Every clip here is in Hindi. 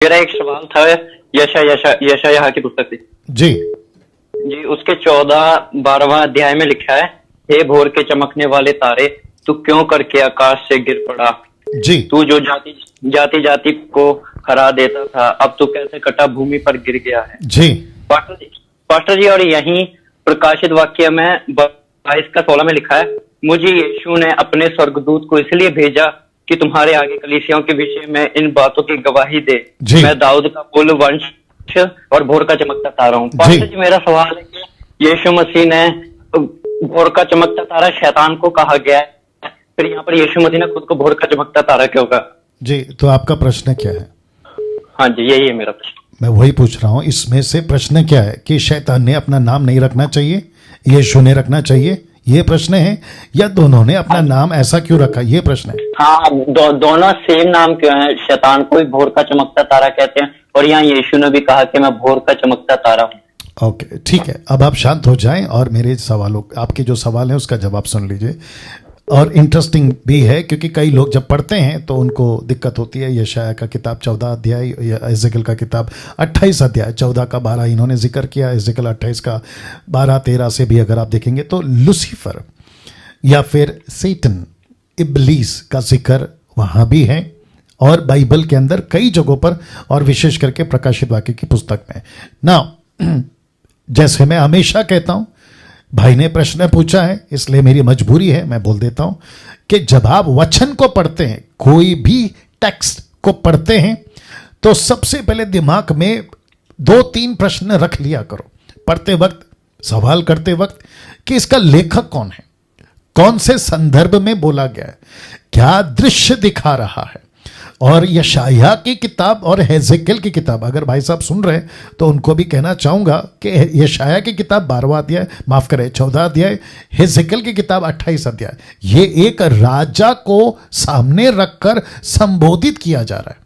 मेरा एक सवाल था यशायाह की पुस्तक से। जी जी, उसके 14-12वां अध्याय में लिखा है, हे भोर के चमकने वाले तारे, तू क्यों करके आकाश से गिर पड़ा? जी तू जो जाति जाति जाति को हरा देता था, अब तू कैसे कटा भूमि पर गिर गया है। जी पास्टर जी, और यहीं प्रकाशित वाक्य में 22-16 में लिखा है, मुझे यीशु ने अपने स्वर्गदूत को इसलिए भेजा कि तुम्हारे आगे कलीसियाओं के विषय में इन बातों की गवाही दे। मैं दाऊद का कुल वंश और भोर का चमकता तारा हूँ। पास्टर जी, मेरा सवाल है कि यीशु मसीह ने भोर का चमकता तारा शैतान को कहा गया है, फिर यहाँ पर यीशु मसीह ने खुद को भोर का चमकता तारा क्यों कहा? जी, तो आपका प्रश्न क्या है? हाँ जी, यही है मेरा प्रश्न। मैं वही पूछ रहा हूँ, इसमें से प्रश्न क्या है कि शैतान ने अपना नाम नहीं रखना चाहिए, यीशु ने रखना चाहिए, ये प्रश्न है, या दोनों ने अपना नाम ऐसा क्यों रखा, ये प्रश्न है। हाँ, दोनों सेम नाम क्यों है? शैतान को भी भोर का चमकता तारा कहते हैं और यहाँ यीशु ने भी कहा कि मैं भोर का चमकता तारा हूँ। ओके, ठीक है, अब आप शांत हो जाएं और मेरे सवालों, आपके जो सवाल है उसका जवाब सुन लीजिए। और इंटरेस्टिंग भी है क्योंकि कई लोग जब पढ़ते हैं तो उनको दिक्कत होती है। यशायाह का किताब 14 अध्याय या एजेकियल का किताब 28 अध्याय, 14 का 12 इन्होंने जिक्र किया, एजेकियल 28 का 12-13 से भी अगर आप देखेंगे तो लूसीफर या फिर सेटन, इब्लीस का जिक्र वहाँ भी है और बाइबल के अंदर कई जगहों पर, और विशेष करके प्रकाशित वाक्य की पुस्तक में। ना जैसे मैं हमेशा कहता हूँ, भाई ने प्रश्न पूछा है इसलिए मेरी मजबूरी है, मैं बोल देता हूं कि जब आप वचन को पढ़ते हैं, कोई भी टेक्स्ट को पढ़ते हैं, तो सबसे पहले दिमाग में 2-3 प्रश्न रख लिया करो पढ़ते वक्त, सवाल करते वक्त, कि इसका लेखक कौन है, कौन से संदर्भ में बोला गया है, क्या दृश्य दिखा रहा है। और यशायाह की किताब और हेजेकियल की किताब, अगर भाई साहब सुन रहे हैं तो उनको भी कहना चाहूंगा कि यशायाह की किताब 12वां अध्याय, माफ करें 14 अध्याय, हेजेकियल की किताब 28 अध्याय, ये एक राजा को सामने रखकर संबोधित किया जा रहा है,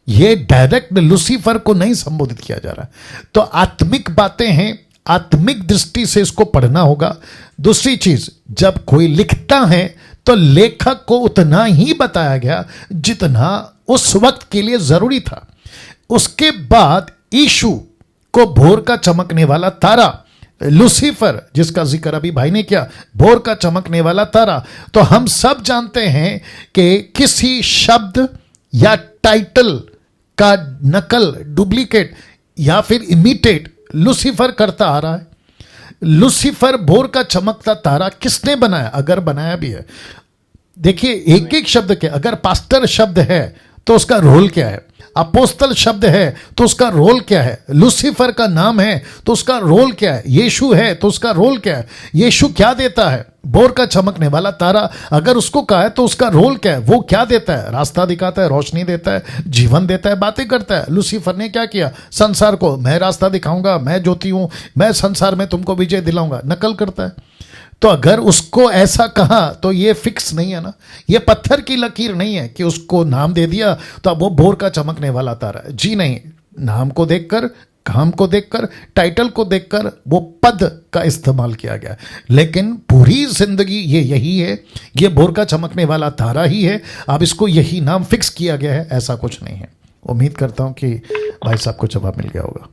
ये डायरेक्ट लूसीफर को नहीं संबोधित किया जा रहा है। तो आत्मिक बातें हैं, आत्मिक दृष्टि से इसको पढ़ना होगा। दूसरी चीज, जब कोई लिखता है तो लेखक को उतना ही बताया गया जितना उस वक्त के लिए जरूरी था। उसके बाद यीशु को भोर का चमकने वाला तारा, लूसीफर जिसका जिक्र अभी भाई ने किया, भोर का चमकने वाला तारा, तो हम सब जानते हैं कि किसी शब्द या टाइटल का नकल, डुप्लीकेट या फिर इमिटेट लूसीफर करता आ रहा है। लूसीफर भोर का चमकता तारा किसने बनाया, अगर बनाया भी है, देखिए एक एक शब्द के, अगर पास्टर शब्द है तो उसका रोल क्या है, अपोस्तल शब्द है तो उसका रोल क्या है, लूसीफर का नाम है तो उसका रोल क्या है, यीशु है तो उसका रोल क्या है, यीशु क्या देता है, भोर का चमकने वाला तारा अगर उसको कहा है तो उसका रोल क्या है, वो क्या देता है, रास्ता दिखाता है, रोशनी देता है, जीवन देता है, बातें करता है। लूसीफर ने क्या किया, संसार को मैं रास्ता दिखाऊंगा, मैं ज्योति हूं, मैं संसार में तुमको विजय दिलाऊंगा, नकल करता है। तो अगर उसको ऐसा कहा तो ये फिक्स नहीं है ना, ये पत्थर की लकीर नहीं है कि उसको नाम दे दिया तो अब वो भोर का चमकने वाला तारा है। जी नहीं, नाम को देखकर, काम को देखकर, टाइटल को देखकर वो पद का इस्तेमाल किया गया, लेकिन पूरी जिंदगी ये यही है, ये भोर का चमकने वाला तारा ही है। अब इसको यही नाम फिक्स किया गया है, ऐसा कुछ नहीं है। उम्मीद करता हूं कि भाई साहब को जवाब मिल गया होगा।